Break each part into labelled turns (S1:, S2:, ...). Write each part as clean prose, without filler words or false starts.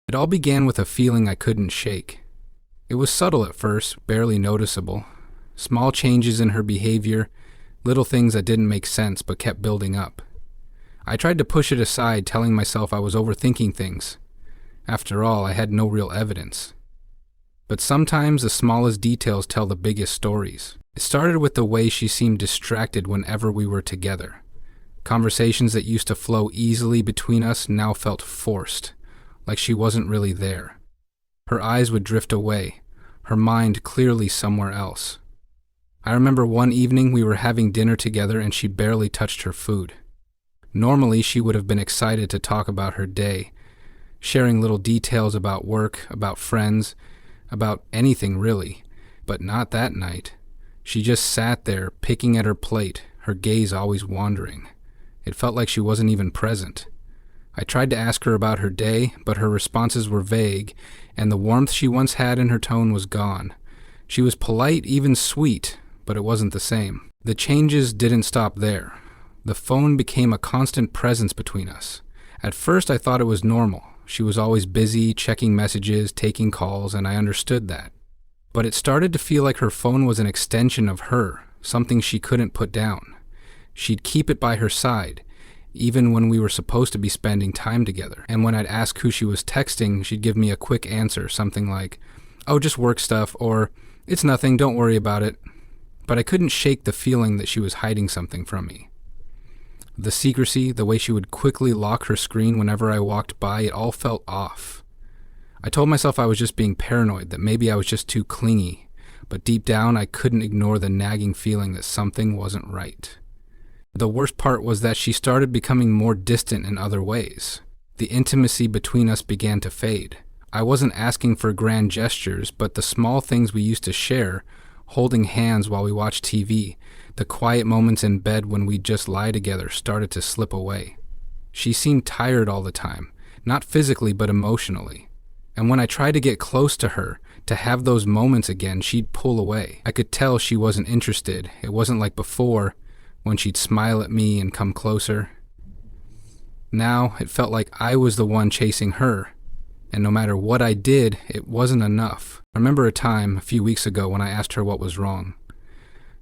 S1: It all began with a feeling I couldn't shake. It was subtle at first, barely noticeable. Small changes in her behavior, little things that didn't make sense but kept building up. I tried to push it aside, telling myself I was overthinking things. After all, I had no real evidence. But sometimes the smallest details tell the biggest stories. It started with the way she seemed distracted whenever we were together. Conversations that used to flow easily between us now felt forced, like she wasn't really there. Her eyes would drift away, her mind clearly somewhere else. I remember one evening we were having dinner together and she barely touched her food. Normally, she would have been excited to talk about her day, sharing little details about work, about friends, about anything really, but not that night. She just sat there, picking at her plate, her gaze always wandering. It felt like she wasn't even present. I tried to ask her about her day, but her responses were vague, and the warmth she once had in her tone was gone. She was polite, even sweet, but it wasn't the same. The changes didn't stop there. The phone became a constant presence between us. At first, I thought it was normal. She was always busy, checking messages, taking calls, and I understood that. But it started to feel like her phone was an extension of her, something she couldn't put down. She'd keep it by her side, even when we were supposed to be spending time together. And when I'd ask who she was texting, she'd give me a quick answer, something like, "Oh, just work stuff," or "It's nothing, don't worry about it." But I couldn't shake the feeling that she was hiding something from me. The secrecy, the way she would quickly lock her screen whenever I walked by, it all felt off. I told myself I was just being paranoid, that maybe I was just too clingy, but deep down I couldn't ignore the nagging feeling that something wasn't right. The worst part was that she started becoming more distant in other ways. The intimacy between us began to fade. I wasn't asking for grand gestures, but the small things we used to share, holding hands while we watched TV, the quiet moments in bed when we'd just lie together, started to slip away. She seemed tired all the time, not physically but emotionally. And when I tried to get close to her, to have those moments again, she'd pull away. I could tell she wasn't interested. It wasn't like before, when she'd smile at me and come closer. Now, it felt like I was the one chasing her, and no matter what I did, it wasn't enough. I remember a time, a few weeks ago, when I asked her what was wrong.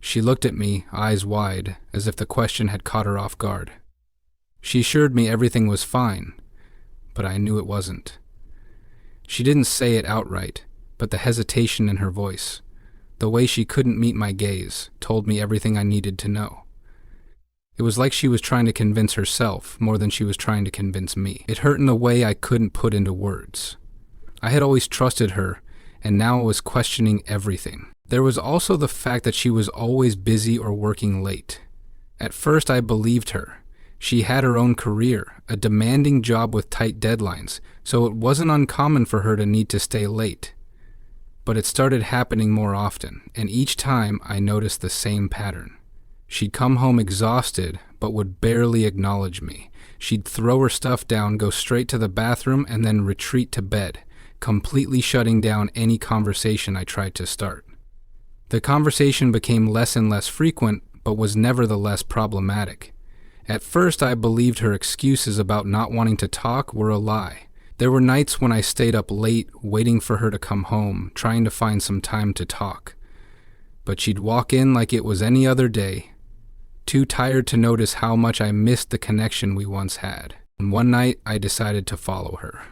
S1: She looked at me, eyes wide, as if the question had caught her off guard. She assured me everything was fine, but I knew it wasn't. She didn't say it outright, but the hesitation in her voice, the way she couldn't meet my gaze, told me everything I needed to know. It was like she was trying to convince herself more than she was trying to convince me. It hurt in a way I couldn't put into words. I had always trusted her, and now I was questioning everything. There was also the fact that she was always busy or working late. At first, I believed her. She had her own career, a demanding job with tight deadlines, so it wasn't uncommon for her to need to stay late. But it started happening more often, and each time I noticed the same pattern. She'd come home exhausted, but would barely acknowledge me. She'd throw her stuff down, go straight to the bathroom, and then retreat to bed, completely shutting down any conversation I tried to start. The conversation became less and less frequent, but was nevertheless problematic. At first, I believed her excuses about not wanting to talk were a lie. There were nights when I stayed up late, waiting for her to come home, trying to find some time to talk. But she'd walk in like it was any other day, too tired to notice how much I missed the connection we once had. And one night, I decided to follow her.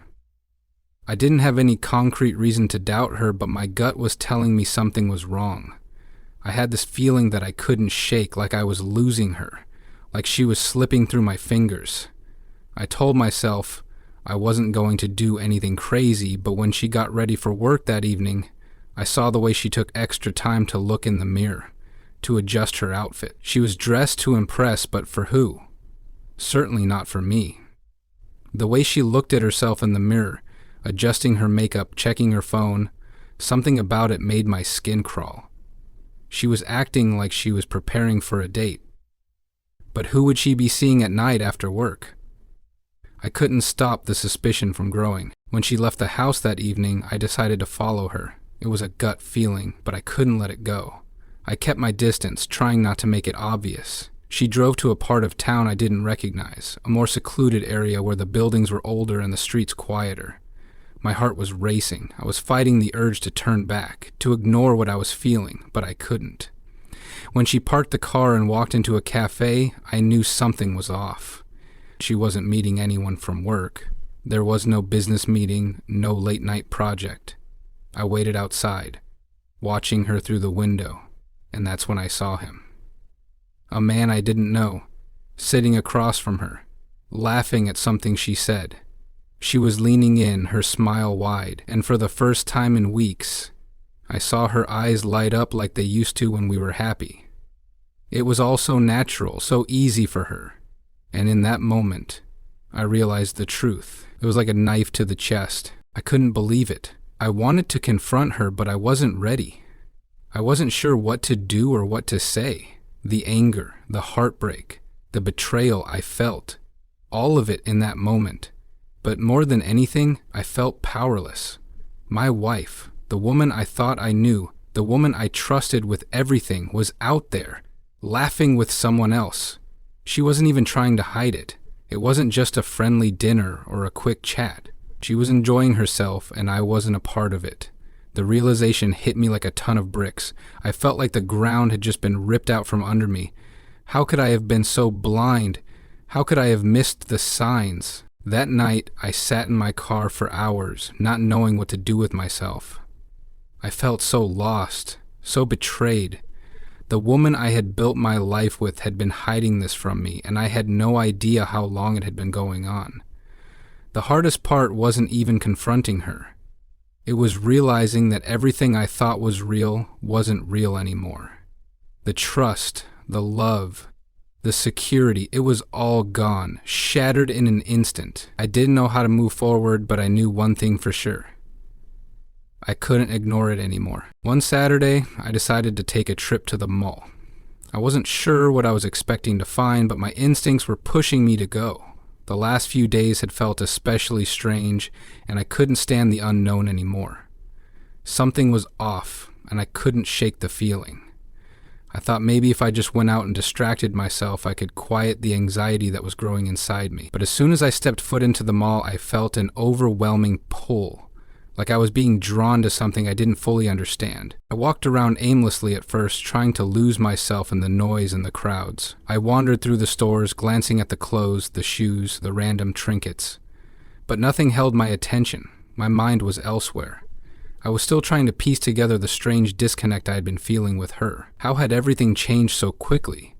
S1: I didn't have any concrete reason to doubt her, but my gut was telling me something was wrong. I had this feeling that I couldn't shake, like I was losing her, like she was slipping through my fingers. I told myself I wasn't going to do anything crazy, but when she got ready for work that evening, I saw the way she took extra time to look in the mirror, to adjust her outfit. She was dressed to impress, but for who? Certainly not for me. The way she looked at herself in the mirror, adjusting her makeup, checking her phone, something about it made my skin crawl. She was acting like she was preparing for a date. But who would she be seeing at night after work? I couldn't stop the suspicion from growing. When she left the house that evening, I decided to follow her. It was a gut feeling, but I couldn't let it go. I kept my distance, trying not to make it obvious. She drove to a part of town I didn't recognize, a more secluded area where the buildings were older and the streets quieter. My heart was racing. I was fighting the urge to turn back, to ignore what I was feeling, but I couldn't. When she parked the car and walked into a cafe, I knew something was off. She wasn't meeting anyone from work. There was no business meeting, no late-night project. I waited outside, watching her through the window, and that's when I saw him. A man I didn't know, sitting across from her, laughing at something she said. She was leaning in, her smile wide, and for the first time in weeks, I saw her eyes light up like they used to when we were happy. It was all so natural, so easy for her, and in that moment, I realized the truth. It was like a knife to the chest. I couldn't believe it. I wanted to confront her, but I wasn't ready. I wasn't sure what to do or what to say. The anger, the heartbreak, the betrayal I felt, all of it in that moment. But more than anything, I felt powerless. My wife, the woman I thought I knew, the woman I trusted with everything, was out there, laughing with someone else. She wasn't even trying to hide it. It wasn't just a friendly dinner or a quick chat. She was enjoying herself, and I wasn't a part of it. The realization hit me like a ton of bricks. I felt like the ground had just been ripped out from under me. How could I have been so blind? How could I have missed the signs? That night, I sat in my car for hours, not knowing what to do with myself. I felt so lost, so betrayed. The woman I had built my life with had been hiding this from me, and I had no idea how long it had been going on. The hardest part wasn't even confronting her. It was realizing that everything I thought was real wasn't real anymore. The trust, the love, the security, it was all gone, shattered in an instant. I didn't know how to move forward, but I knew one thing for sure. I couldn't ignore it anymore. One Saturday, I decided to take a trip to the mall. I wasn't sure what I was expecting to find, but my instincts were pushing me to go. The last few days had felt especially strange, and I couldn't stand the unknown anymore. Something was off, and I couldn't shake the feeling. I thought maybe if I just went out and distracted myself, I could quiet the anxiety that was growing inside me. But as soon as I stepped foot into the mall, I felt an overwhelming pull, like I was being drawn to something I didn't fully understand. I walked around aimlessly at first, trying to lose myself in the noise and the crowds. I wandered through the stores, glancing at the clothes, the shoes, the random trinkets. But nothing held my attention. My mind was elsewhere. I was still trying to piece together the strange disconnect I had been feeling with her. How had everything changed so quickly?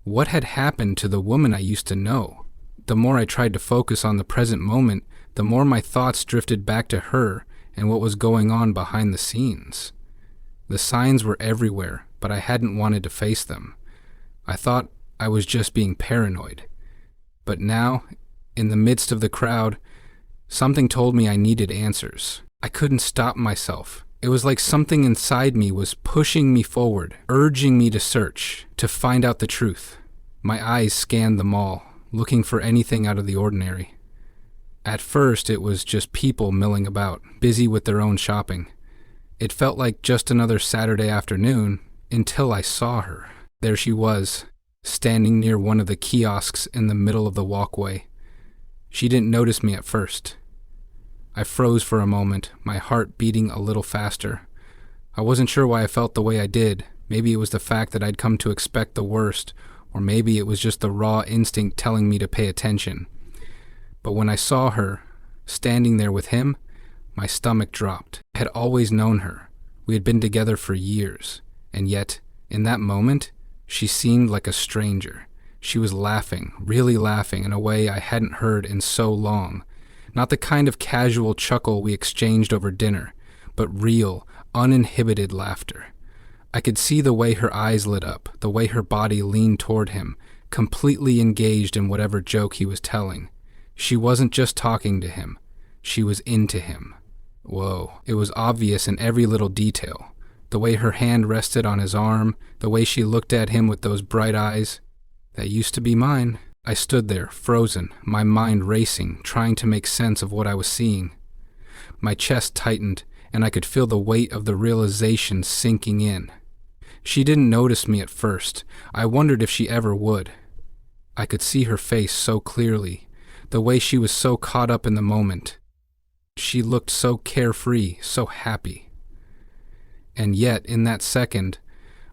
S1: What had happened to the woman I used to know? The more I tried to focus on the present moment, the more my thoughts drifted back to her and what was going on behind the scenes. The signs were everywhere, but I hadn't wanted to face them. I thought I was just being paranoid. But now, in the midst of the crowd, something told me I needed answers. I couldn't stop myself. It was like something inside me was pushing me forward, urging me to search, to find out the truth. My eyes scanned the mall, looking for anything out of the ordinary. At first, it was just people milling about, busy with their own shopping. It felt like just another Saturday afternoon until I saw her. There she was, standing near one of the kiosks in the middle of the walkway. She didn't notice me at first. I froze for a moment, my heart beating a little faster. I wasn't sure why I felt the way I did. Maybe it was the fact that I'd come to expect the worst, or maybe it was just the raw instinct telling me to pay attention. But when I saw her, standing there with him, my stomach dropped. I had always known her. We had been together for years. And yet, in that moment, she seemed like a stranger. She was laughing, really laughing, in a way I hadn't heard in so long. Not the kind of casual chuckle we exchanged over dinner, but real, uninhibited laughter. I could see the way her eyes lit up, the way her body leaned toward him, completely engaged in whatever joke he was telling. She wasn't just talking to him. She was into him. Whoa, it was obvious in every little detail. The way her hand rested on his arm, the way she looked at him with those bright eyes. That used to be mine. I stood there, frozen, my mind racing, trying to make sense of what I was seeing. My chest tightened, and I could feel the weight of the realization sinking in. She didn't notice me at first. I wondered if she ever would. I could see her face so clearly, the way she was so caught up in the moment. She looked so carefree, so happy. And yet, in that second,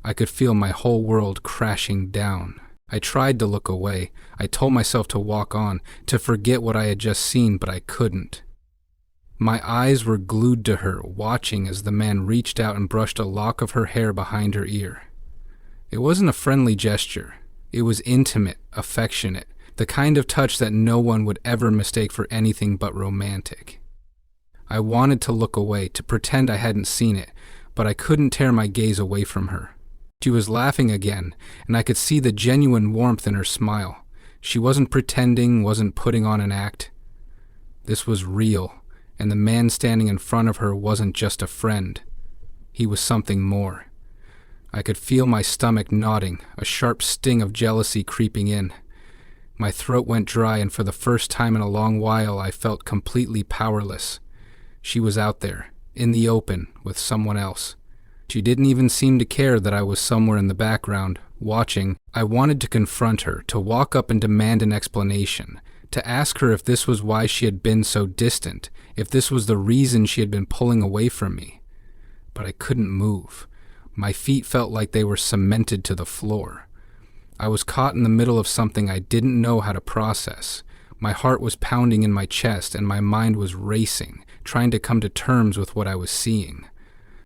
S1: I could feel my whole world crashing down. I tried to look away. I told myself to walk on, to forget what I had just seen, but I couldn't. My eyes were glued to her, watching as the man reached out and brushed a lock of her hair behind her ear. It wasn't a friendly gesture. It was intimate, affectionate, the kind of touch that no one would ever mistake for anything but romantic. I wanted to look away, to pretend I hadn't seen it, but I couldn't tear my gaze away from her. She was laughing again, and I could see the genuine warmth in her smile. She wasn't pretending, wasn't putting on an act. This was real, and the man standing in front of her wasn't just a friend. He was something more. I could feel my stomach knotting, a sharp sting of jealousy creeping in. My throat went dry, and for the first time in a long while, I felt completely powerless. She was out there, in the open, with someone else. She didn't even seem to care that I was somewhere in the background, watching. I wanted to confront her, to walk up and demand an explanation, to ask her if this was why she had been so distant, if this was the reason she had been pulling away from me. But I couldn't move. My feet felt like they were cemented to the floor. I was caught in the middle of something I didn't know how to process. My heart was pounding in my chest and my mind was racing, trying to come to terms with what I was seeing.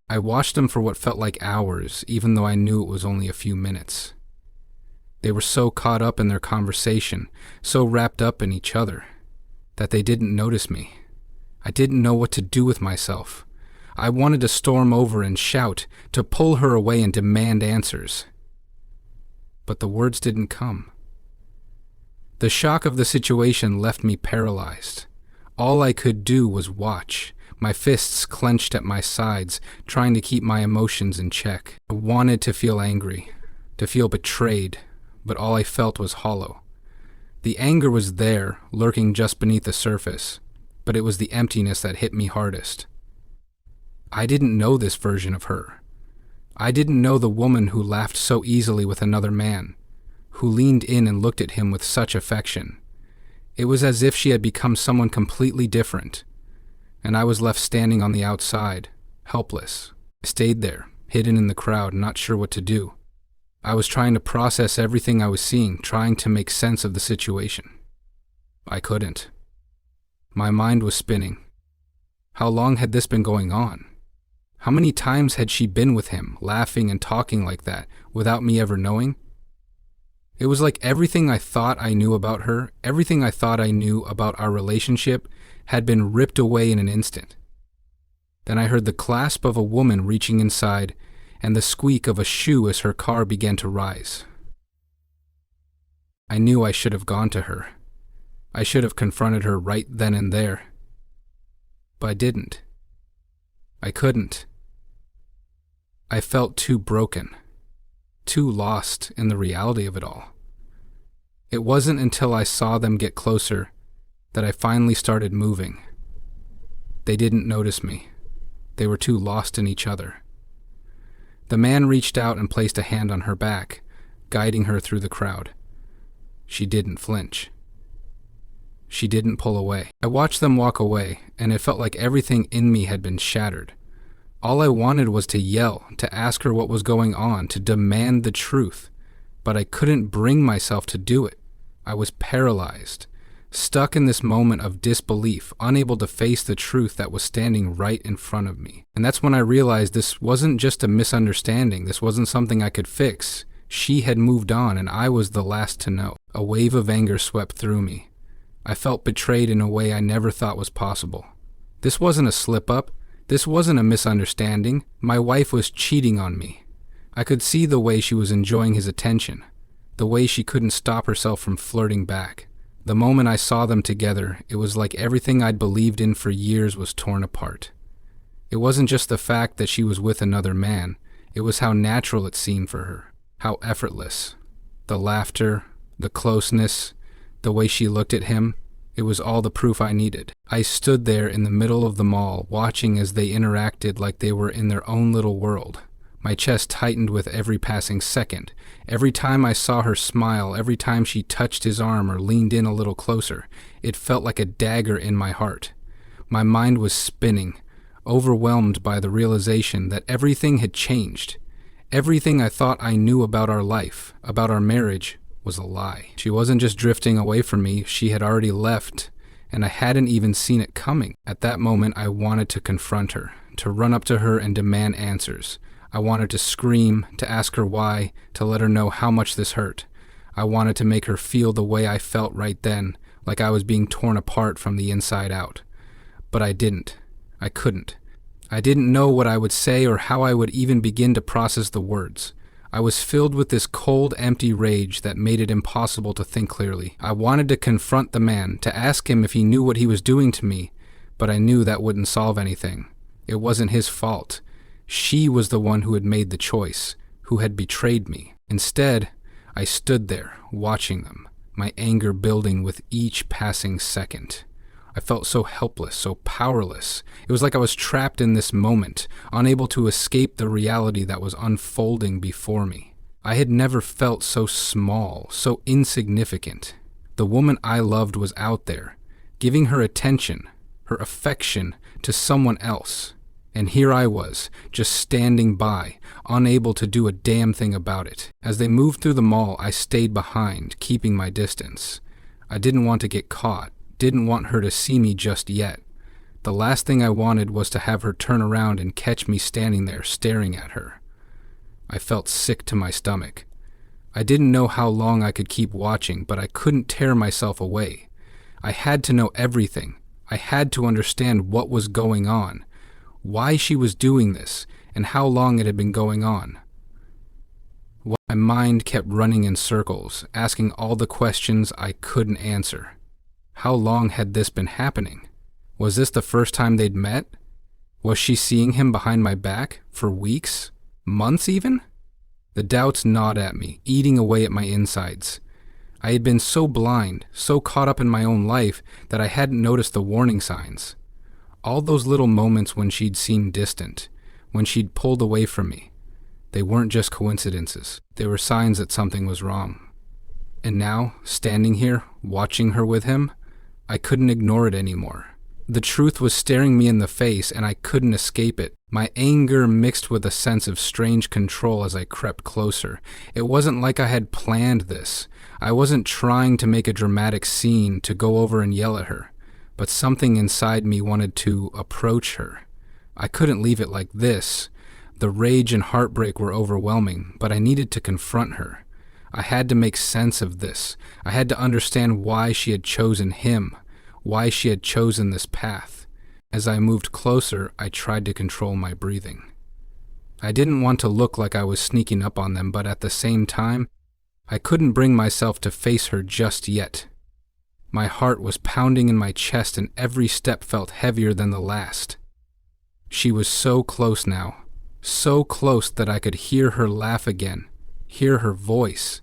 S1: I watched them for what felt like hours, even though I knew it was only a few minutes. They were so caught up in their conversation, so wrapped up in each other, that they didn't notice me. I didn't know what to do with myself. I wanted to storm over and shout, to pull her away and demand answers. But the words didn't come. The shock of the situation left me paralyzed. All I could do was watch, my fists clenched at my sides, trying to keep my emotions in check. I wanted to feel angry, to feel betrayed, but all I felt was hollow. The anger was there, lurking just beneath the surface, but it was the emptiness that hit me hardest. I didn't know this version of her. I didn't know the woman who laughed so easily with another man, who leaned in and looked at him with such affection. It was as if she had become someone completely different, and I was left standing on the outside, helpless. I stayed there, hidden in the crowd, not sure what to do. I was trying to process everything I was seeing, trying to make sense of the situation. I couldn't. My mind was spinning. How long had this been going on? How many times had she been with him, laughing and talking like that, without me ever knowing? It was like everything I thought I knew about her, everything I thought I knew about our relationship, had been ripped away in an instant. Then I heard the clasp of a woman reaching inside, and the squeak of a shoe as her car began to rise. I knew I should have gone to her. I should have confronted her right then and there. But I didn't. I couldn't. I felt too broken, too lost in the reality of it all. It wasn't until I saw them get closer that I finally started moving. They didn't notice me. They were too lost in each other. The man reached out and placed a hand on her back, guiding her through the crowd. She didn't flinch. She didn't pull away. I watched them walk away, and it felt like everything in me had been shattered. All I wanted was to yell, to ask her what was going on, to demand the truth, but I couldn't bring myself to do it. I was paralyzed, stuck in this moment of disbelief, unable to face the truth that was standing right in front of me. And that's when I realized this wasn't just a misunderstanding. This wasn't something I could fix. She had moved on, and I was the last to know. A wave of anger swept through me. I felt betrayed in a way I never thought was possible. This wasn't a slip-up. This wasn't a misunderstanding. My wife was cheating on me. I could see the way she was enjoying his attention, the way she couldn't stop herself from flirting back. The moment I saw them together, it was like everything I'd believed in for years was torn apart. It wasn't just the fact that she was with another man. It was how natural it seemed for her, how effortless. The laughter, the closeness, the way she looked at him, it was all the proof I needed. I stood there in the middle of the mall, watching as they interacted like they were in their own little world. My chest tightened with every passing second. Every time I saw her smile, every time she touched his arm or leaned in a little closer, it felt like a dagger in my heart. My mind was spinning, overwhelmed by the realization that everything had changed. Everything I thought I knew about our life, about our marriage, was a lie. She wasn't just drifting away from me, she had already left, and I hadn't even seen it coming. At that moment, I wanted to confront her, to run up to her and demand answers. I wanted to scream, to ask her why, to let her know how much this hurt. I wanted to make her feel the way I felt right then, like I was being torn apart from the inside out. But I didn't. I couldn't. I didn't know what I would say or how I would even begin to process the words. I was filled with this cold, empty rage that made it impossible to think clearly. I wanted to confront the man, to ask him if he knew what he was doing to me, but I knew that wouldn't solve anything. It wasn't his fault. She was the one who had made the choice, who had betrayed me. Instead, I stood there, watching them, my anger building with each passing second. I felt so helpless, so powerless. It was like I was trapped in this moment, unable to escape the reality that was unfolding before me. I had never felt so small, so insignificant. The woman I loved was out there, giving her attention, her affection to someone else. And here I was, just standing by, unable to do a damn thing about it. As they moved through the mall, I stayed behind, keeping my distance. I didn't want to get caught. Didn't want her to see me just yet. The last thing I wanted was to have her turn around and catch me standing there staring at her. I felt sick to my stomach. I didn't know how long I could keep watching, but I couldn't tear myself away. I had to know everything. I had to understand what was going on, why she was doing this, and how long it had been going on. My mind kept running in circles, asking all the questions I couldn't answer. How long had this been happening? Was this the first time they'd met? Was she seeing him behind my back for weeks? Months even? The doubts gnawed at me, eating away at my insides. I had been so blind, so caught up in my own life, that I hadn't noticed the warning signs. All those little moments when she'd seemed distant, when she'd pulled away from me, they weren't just coincidences. They were signs that something was wrong. And now, standing here, watching her with him, I couldn't ignore it anymore. The truth was staring me in the face, and I couldn't escape it. My anger mixed with a sense of strange control as I crept closer. It wasn't like I had planned this. I wasn't trying to make a dramatic scene to go over and yell at her, but something inside me wanted to approach her. I couldn't leave it like this. The rage and heartbreak were overwhelming, but I needed to confront her. I had to make sense of this. I had to understand why she had chosen him, why she had chosen this path. As I moved closer, I tried to control my breathing. I didn't want to look like I was sneaking up on them, but at the same time, I couldn't bring myself to face her just yet. My heart was pounding in my chest, and every step felt heavier than the last. She was so close now, so close that I could hear her laugh again. Hear her voice.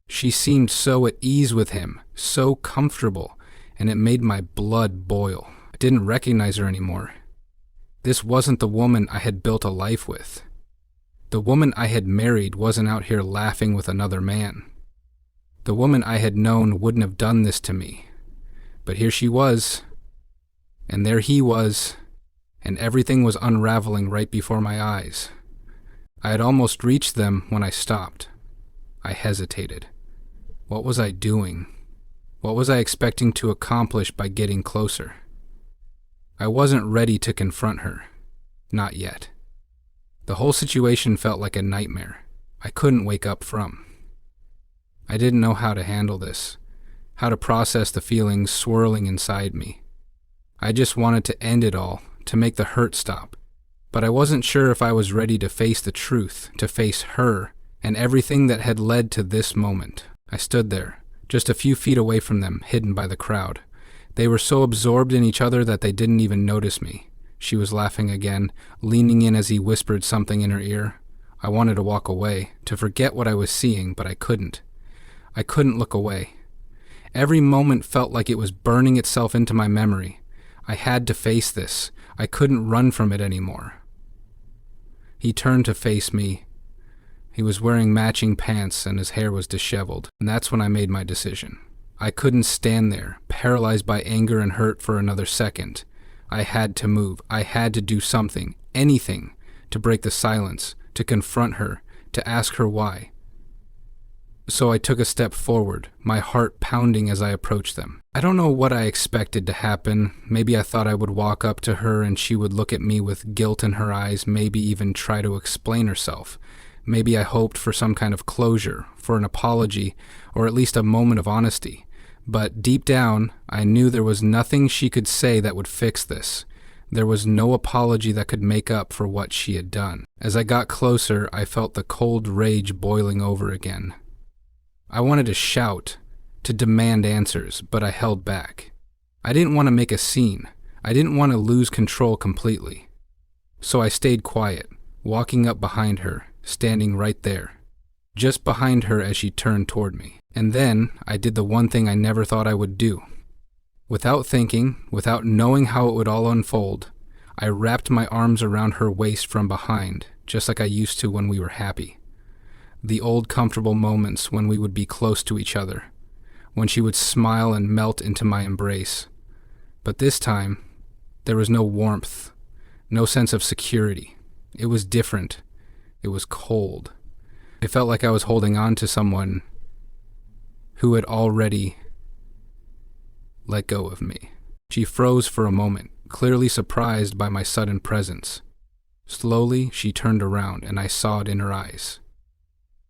S1: She seemed so at ease with him, so comfortable, and it made my blood boil. I didn't recognize her anymore. This wasn't the woman I had built a life with. The woman I had married wasn't out here laughing with another man. The woman I had known wouldn't have done this to me. But here she was, and there he was, and everything was unraveling right before my eyes. I had almost reached them when I stopped. I hesitated. What was I doing? What was I expecting to accomplish by getting closer? I wasn't ready to confront her. Not yet. The whole situation felt like a nightmare I couldn't wake up from. I didn't know how to handle this, how to process the feelings swirling inside me. I just wanted to end it all, to make the hurt stop. But I wasn't sure if I was ready to face the truth, to face her, and everything that had led to this moment. I stood there, just a few feet away from them, hidden by the crowd. They were so absorbed in each other that they didn't even notice me. She was laughing again, leaning in as he whispered something in her ear. I wanted to walk away, to forget what I was seeing, but I couldn't. I couldn't look away. Every moment felt like it was burning itself into my memory. I had to face this. I couldn't run from it anymore. He turned to face me. He was wearing matching pants and his hair was disheveled, and that's when I made my decision. I couldn't stand there, paralyzed by anger and hurt for another second. I had to move. I had to do something, anything, to break the silence, to confront her, to ask her why. So I took a step forward, my heart pounding as I approached them. I don't know what I expected to happen. Maybe I thought I would walk up to her and she would look at me with guilt in her eyes, maybe even try to explain herself. Maybe I hoped for some kind of closure, for an apology, or at least a moment of honesty. But deep down, I knew there was nothing she could say that would fix this. There was no apology that could make up for what she had done. As I got closer, I felt the cold rage boiling over again. I wanted to shout, to demand answers, but I held back. I didn't want to make a scene. I didn't want to lose control completely. So I stayed quiet, walking up behind her, standing right there, just behind her as she turned toward me. And then I did the one thing I never thought I would do. Without thinking, without knowing how it would all unfold, I wrapped my arms around her waist from behind, just like I used to when we were happy. The old comfortable moments when we would be close to each other, when she would smile and melt into my embrace. But this time, there was no warmth, no sense of security. It was different. It was cold. It felt like I was holding on to someone who had already let go of me. She froze for a moment, clearly surprised by my sudden presence. Slowly, she turned around, and I saw it in her eyes.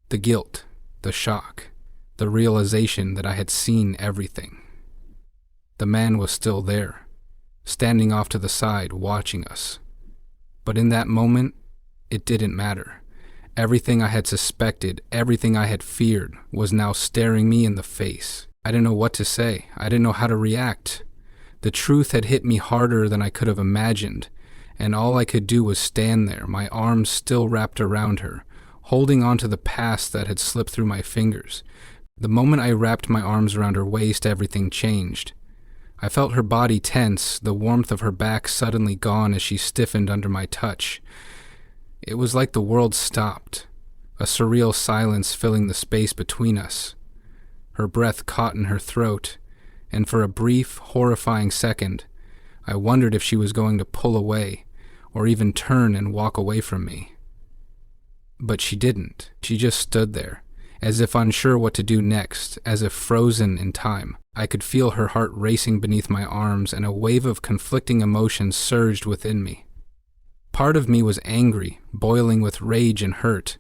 S1: The guilt, the shock, the realization that I had seen everything. The man was still there, standing off to the side, watching us. But in that moment, it didn't matter. Everything I had suspected, everything I had feared, was now staring me in the face. I didn't know what to say. I didn't know how to react. The truth had hit me harder than I could have imagined, and all I could do was stand there, my arms still wrapped around her, holding on to the past that had slipped through my fingers. The moment I wrapped my arms around her waist, everything changed. I felt her body tense, the warmth of her back suddenly gone as she stiffened under my touch. It was like the world stopped, a surreal silence filling the space between us. Her breath caught in her throat, and for a brief, horrifying second, I wondered if she was going to pull away, or even turn and walk away from me. But she didn't. She just stood there, as if unsure what to do next, as if frozen in time. I could feel her heart racing beneath my arms, and a wave of conflicting emotions surged within me. Part of me was angry, boiling with rage and hurt,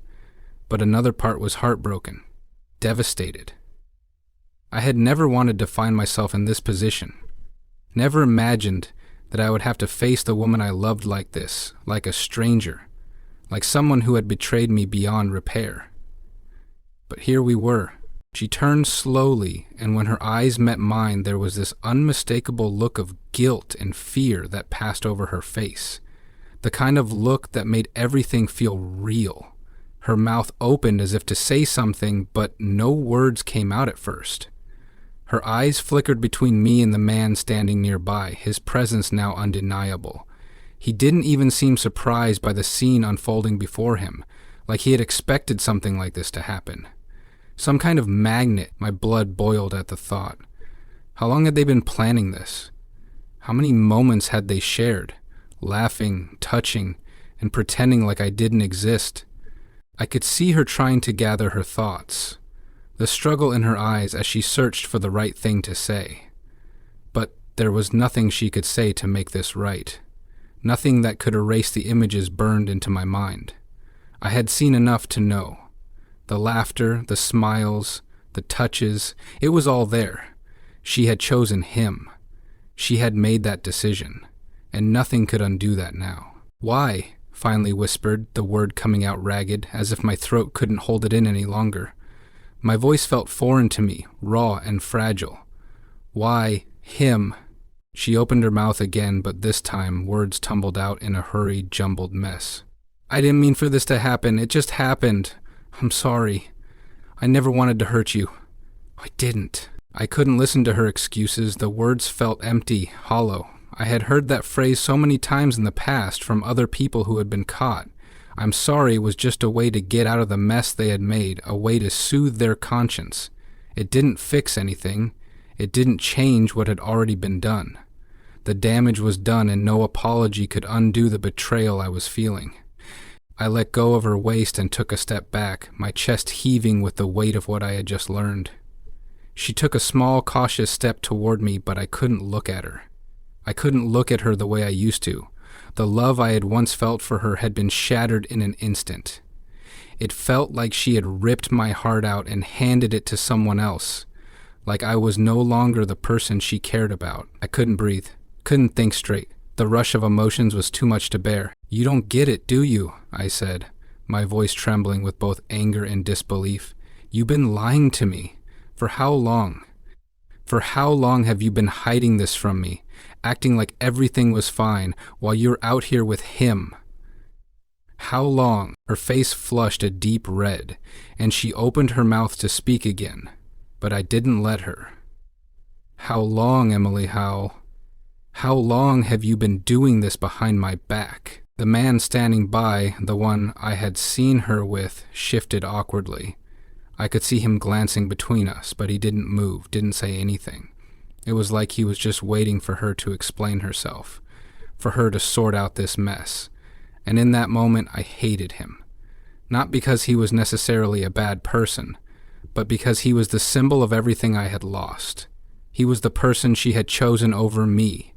S1: but another part was heartbroken, devastated. I had never wanted to find myself in this position, never imagined that I would have to face the woman I loved like this, like a stranger, like someone who had betrayed me beyond repair. But here we were. She turned slowly, and when her eyes met mine, there was this unmistakable look of guilt and fear that passed over her face. The kind of look that made everything feel real. Her mouth opened as if to say something, but no words came out at first. Her eyes flickered between me and the man standing nearby, his presence now undeniable. He didn't even seem surprised by the scene unfolding before him, like he had expected something like this to happen. Some kind of magnet. My blood boiled at the thought. How long had they been planning this? How many moments had they shared? Laughing, touching, and pretending like I didn't exist. I could see her trying to gather her thoughts, the struggle in her eyes as she searched for the right thing to say. But there was nothing she could say to make this right. Nothing that could erase the images burned into my mind. I had seen enough to know. The laughter, the smiles, the touches, it was all there. She had chosen him. She had made that decision, and nothing could undo that now. "Why?" finally whispered, the word coming out ragged, as if my throat couldn't hold it in any longer. My voice felt foreign to me, raw and fragile. "Why, him?" She opened her mouth again, but this time words tumbled out in a hurried, jumbled mess. "I didn't mean for this to happen. It just happened. I'm sorry. I never wanted to hurt you. I didn't." I couldn't listen to her excuses. The words felt empty, hollow. I had heard that phrase so many times in the past from other people who had been caught. I'm sorry was just a way to get out of the mess they had made, a way to soothe their conscience. It didn't fix anything. It didn't change what had already been done. The damage was done and no apology could undo the betrayal I was feeling. I let go of her waist and took a step back, my chest heaving with the weight of what I had just learned. She took a small, cautious step toward me, but I couldn't look at her. I couldn't look at her the way I used to. The love I had once felt for her had been shattered in an instant. It felt like she had ripped my heart out and handed it to someone else, like I was no longer the person she cared about. I couldn't breathe, couldn't think straight. The rush of emotions was too much to bear. "You don't get it, do you?" I said, my voice trembling with both anger and disbelief. "You've been lying to me. For how long? For how long have you been hiding this from me, acting like everything was fine while you're out here with him? How long?" Her face flushed a deep red, and she opened her mouth to speak again, but I didn't let her. "How long, Emily, how long have you been doing this behind my back?" The man standing by, the one I had seen her with, shifted awkwardly. I could see him glancing between us, but he didn't move, didn't say anything. It was like he was just waiting for her to explain herself, for her to sort out this mess. And in that moment, I hated him. Not because he was necessarily a bad person, but because he was the symbol of everything I had lost. He was the person she had chosen over me,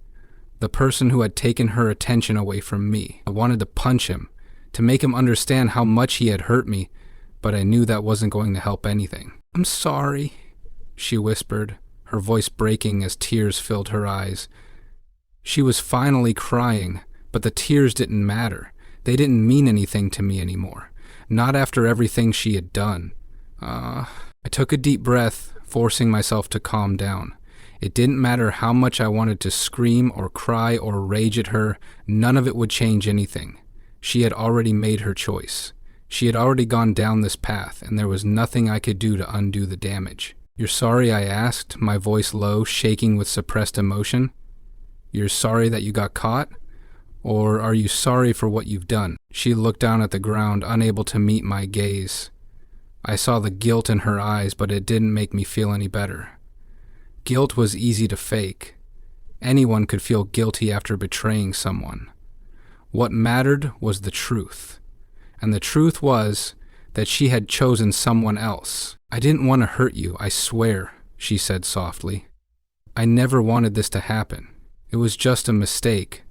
S1: the person who had taken her attention away from me. I wanted to punch him, to make him understand how much he had hurt me, but I knew that wasn't going to help anything. "I'm sorry," she whispered, her voice breaking as tears filled her eyes. She was finally crying, but the tears didn't matter. They didn't mean anything to me anymore. Not after everything she had done. I took a deep breath, forcing myself to calm down. It didn't matter how much I wanted to scream or cry or rage at her, none of it would change anything. She had already made her choice. She had already gone down this path, and there was nothing I could do to undo the damage. "You're sorry?" I asked, my voice low, shaking with suppressed emotion. "You're sorry that you got caught? Or are you sorry for what you've done?" She looked down at the ground, unable to meet my gaze. I saw the guilt in her eyes, but it didn't make me feel any better. Guilt was easy to fake. Anyone could feel guilty after betraying someone. What mattered was the truth. And the truth was that she had chosen someone else. "I didn't want to hurt you, I swear," she said softly. "I never wanted this to happen. It was just a mistake.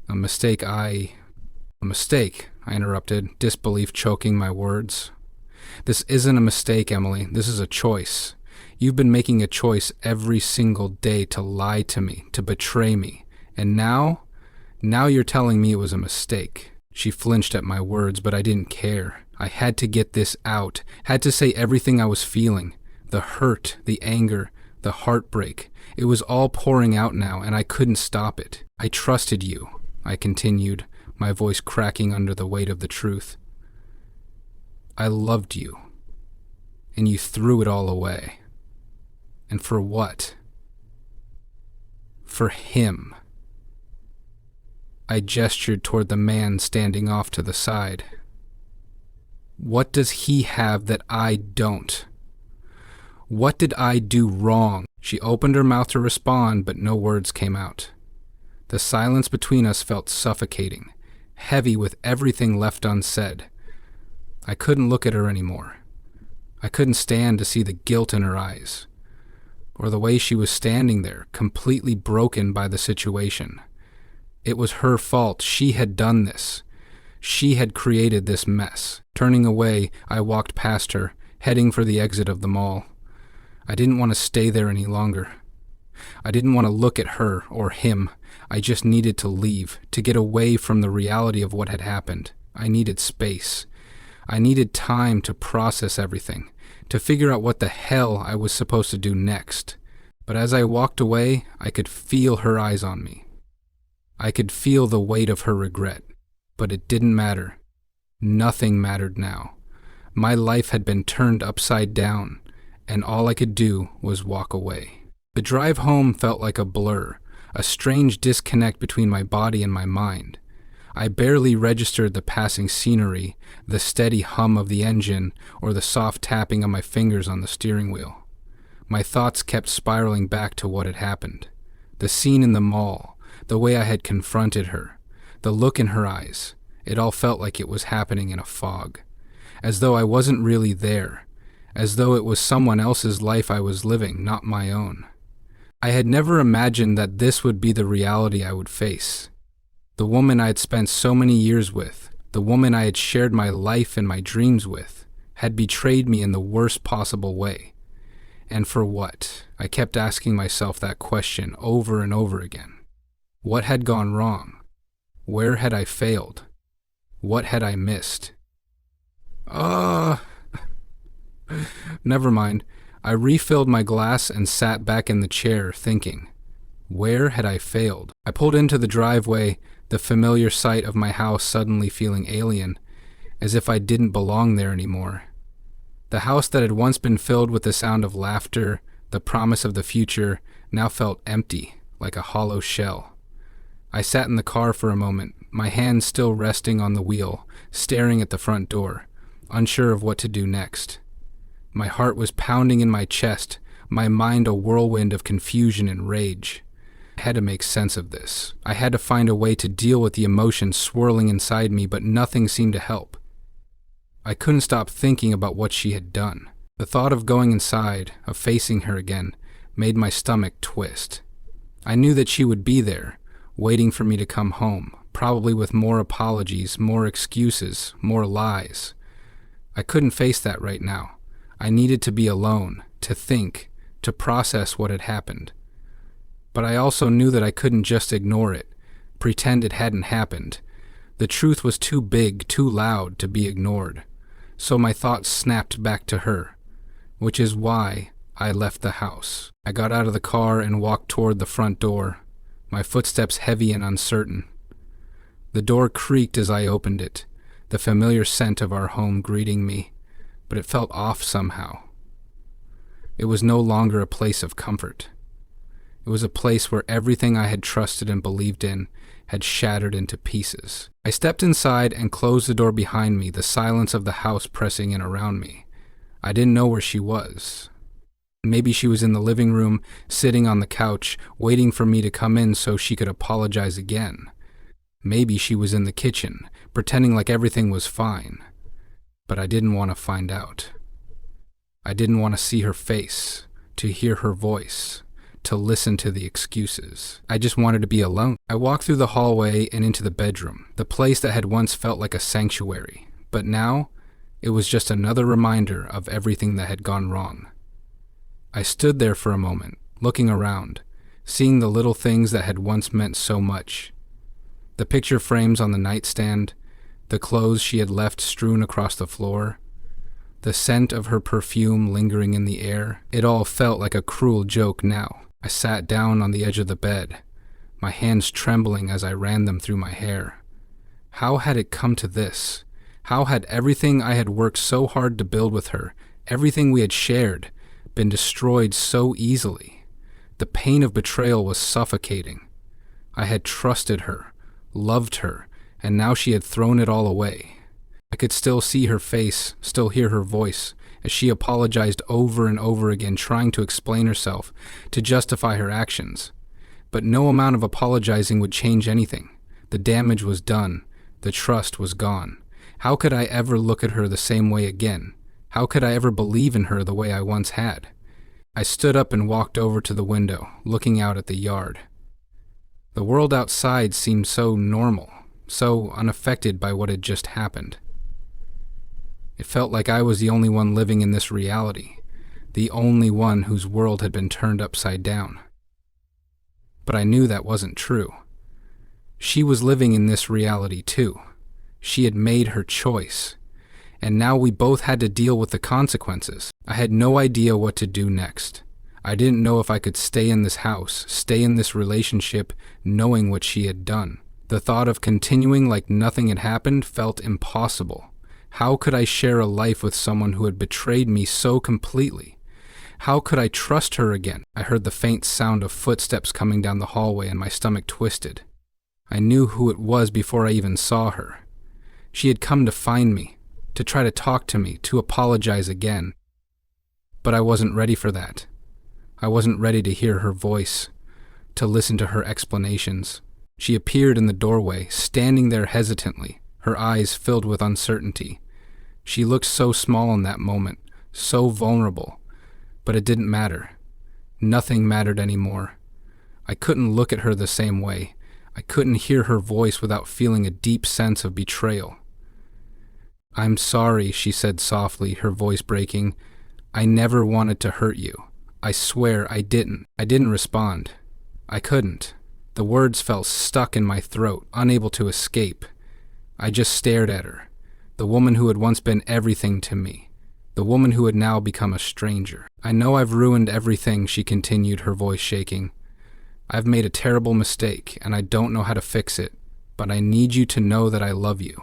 S1: A mistake, I interrupted, disbelief choking my words. "This isn't a mistake, Emily. This is a choice. You've been making a choice every single day to lie to me, to betray me. And now you're telling me it was a mistake." She flinched at my words, but I didn't care. I had to get this out, had to say everything I was feeling. The hurt, the anger, the heartbreak. It was all pouring out now, and I couldn't stop it. "I trusted you," I continued, my voice cracking under the weight of the truth. "I loved you, and you threw it all away. And for what? For him." I gestured toward the man standing off to the side. "What does he have that I don't? What did I do wrong?" She opened her mouth to respond, but no words came out. The silence between us felt suffocating, heavy with everything left unsaid. I couldn't look at her anymore. I couldn't stand to see the guilt in her eyes, or the way she was standing there, completely broken by the situation. It was her fault. She had done this. She had created this mess. Turning away, I walked past her, heading for the exit of the mall. I didn't want to stay there any longer. I didn't want to look at her or him. I just needed to leave, to get away from the reality of what had happened. I needed space. I needed time to process everything, to figure out what the hell I was supposed to do next. But as I walked away, I could feel her eyes on me. I could feel the weight of her regret, but it didn't matter. Nothing mattered now. My life had been turned upside down, and all I could do was walk away. The drive home felt like a blur, a strange disconnect between my body and my mind. I barely registered the passing scenery, the steady hum of the engine, or the soft tapping of my fingers on the steering wheel. My thoughts kept spiraling back to what had happened. The scene in the mall, the way I had confronted her, the look in her eyes. It all felt like it was happening in a fog, as though I wasn't really there, as though it was someone else's life I was living, not my own. I had never imagined that this would be the reality I would face. The woman I had spent so many years with, the woman I had shared my life and my dreams with, had betrayed me in the worst possible way. And for what? I kept asking myself that question over and over again. What had gone wrong? Where had I failed? What had I missed? Never mind. I refilled my glass and sat back in the chair, thinking, where had I failed? I pulled into the driveway, the familiar sight of my house suddenly feeling alien, as if I didn't belong there anymore. The house that had once been filled with the sound of laughter, the promise of the future, now felt empty, like a hollow shell. I sat in the car for a moment, my hands still resting on the wheel, staring at the front door, unsure of what to do next. My heart was pounding in my chest, my mind a whirlwind of confusion and rage. I had to make sense of this. I had to find a way to deal with the emotions swirling inside me, but nothing seemed to help. I couldn't stop thinking about what she had done. The thought of going inside, of facing her again, made my stomach twist. I knew that she would be there, waiting for me to come home, probably with more apologies, more excuses, more lies. I couldn't face that right now. I needed to be alone, to think, to process what had happened. But I also knew that I couldn't just ignore it, pretend it hadn't happened. The truth was too big, too loud to be ignored. So my thoughts snapped back to her, which is why I left the house. I got out of the car and walked toward the front door, my footsteps heavy and uncertain. The door creaked as I opened it, the familiar scent of our home greeting me, but it felt off somehow. It was no longer a place of comfort. It was a place where everything I had trusted and believed in had shattered into pieces. I stepped inside and closed the door behind me, the silence of the house pressing in around me. I didn't know where she was. Maybe she was in the living room, sitting on the couch, waiting for me to come in so she could apologize again. Maybe she was in the kitchen, pretending like everything was fine. But I didn't want to find out. I didn't want to see her face, to hear her voice, to listen to the excuses. I just wanted to be alone. I walked through the hallway and into the bedroom, the place that had once felt like a sanctuary. But now, it was just another reminder of everything that had gone wrong. I stood there for a moment, looking around, seeing the little things that had once meant so much. The picture frames on the nightstand, the clothes she had left strewn across the floor, the scent of her perfume lingering in the air. It all felt like a cruel joke now. I sat down on the edge of the bed, my hands trembling as I ran them through my hair. How had it come to this? How had everything I had worked so hard to build with her, everything we had shared, been destroyed so easily? The pain of betrayal was suffocating. I had trusted her, loved her, and now she had thrown it all away. I could still see her face, still hear her voice, as she apologized over and over again, trying to explain herself, to justify her actions. But no amount of apologizing would change anything. The damage was done. The trust was gone. How could I ever look at her the same way again? How could I ever believe in her the way I once had? I stood up and walked over to the window, looking out at the yard. The world outside seemed so normal, so unaffected by what had just happened. It felt like I was the only one living in this reality, the only one whose world had been turned upside down. But I knew that wasn't true. She was living in this reality too. She had made her choice, and now we both had to deal with the consequences. I had no idea what to do next. I didn't know if I could stay in this house, stay in this relationship, knowing what she had done. The thought of continuing like nothing had happened felt impossible. How could I share a life with someone who had betrayed me so completely? How could I trust her again? I heard the faint sound of footsteps coming down the hallway and my stomach twisted. I knew who it was before I even saw her. She had come to find me, to try to talk to me, to apologize again. But I wasn't ready for that. I wasn't ready to hear her voice, to listen to her explanations. She appeared in the doorway, standing there hesitantly, her eyes filled with uncertainty. She looked so small in that moment, so vulnerable, but it didn't matter. Nothing mattered anymore. I couldn't look at her the same way. I couldn't hear her voice without feeling a deep sense of betrayal. "I'm sorry," she said softly, her voice breaking. "I never wanted to hurt you. I swear I didn't." I didn't respond. I couldn't. The words felt stuck in my throat, unable to escape. I just stared at her, the woman who had once been everything to me, the woman who had now become a stranger. "I know I've ruined everything," she continued, her voice shaking. "I've made a terrible mistake, and I don't know how to fix it, but I need you to know that I love you.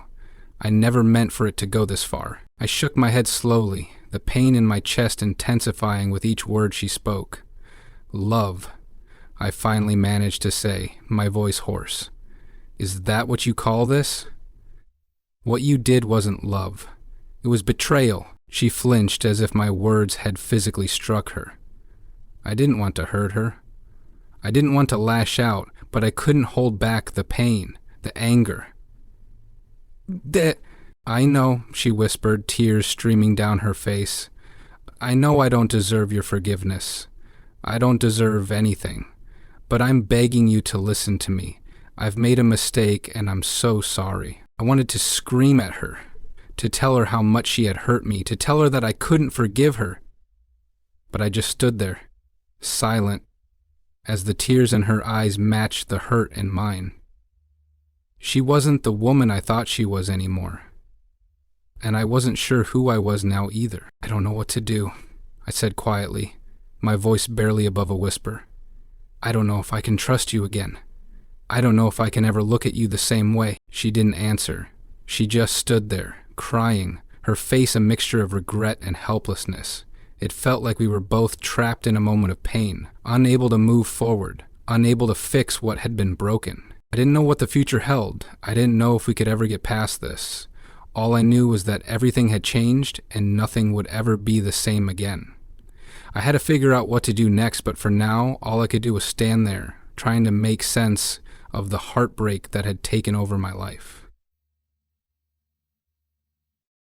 S1: I never meant for it to go this far." I shook my head slowly, the pain in my chest intensifying with each word she spoke. "Love," I finally managed to say, my voice hoarse. "Is that what you call this?" "What you did wasn't love. It was betrayal." She flinched as if my words had physically struck her. I didn't want to hurt her. I didn't want to lash out, but I couldn't hold back the pain, the anger. "I know," she whispered, tears streaming down her face. "I know I don't deserve your forgiveness. I don't deserve anything. But I'm begging you to listen to me. I've made a mistake, and I'm so sorry." I wanted to scream at her, to tell her how much she had hurt me, to tell her that I couldn't forgive her. But I just stood there, silent, as the tears in her eyes matched the hurt in mine. She wasn't the woman I thought she was anymore. And I wasn't sure who I was now either. "I don't know what to do," I said quietly, my voice barely above a whisper. "I don't know if I can trust you again. I don't know if I can ever look at you the same way." She didn't answer. She just stood there, crying, her face a mixture of regret and helplessness. It felt like we were both trapped in a moment of pain, unable to move forward, unable to fix what had been broken. I didn't know what the future held. I didn't know if we could ever get past this. All I knew was that everything had changed and nothing would ever be the same again. I had to figure out what to do next, but for now, all I could do was stand there, trying to make sense of the heartbreak that had taken over my life.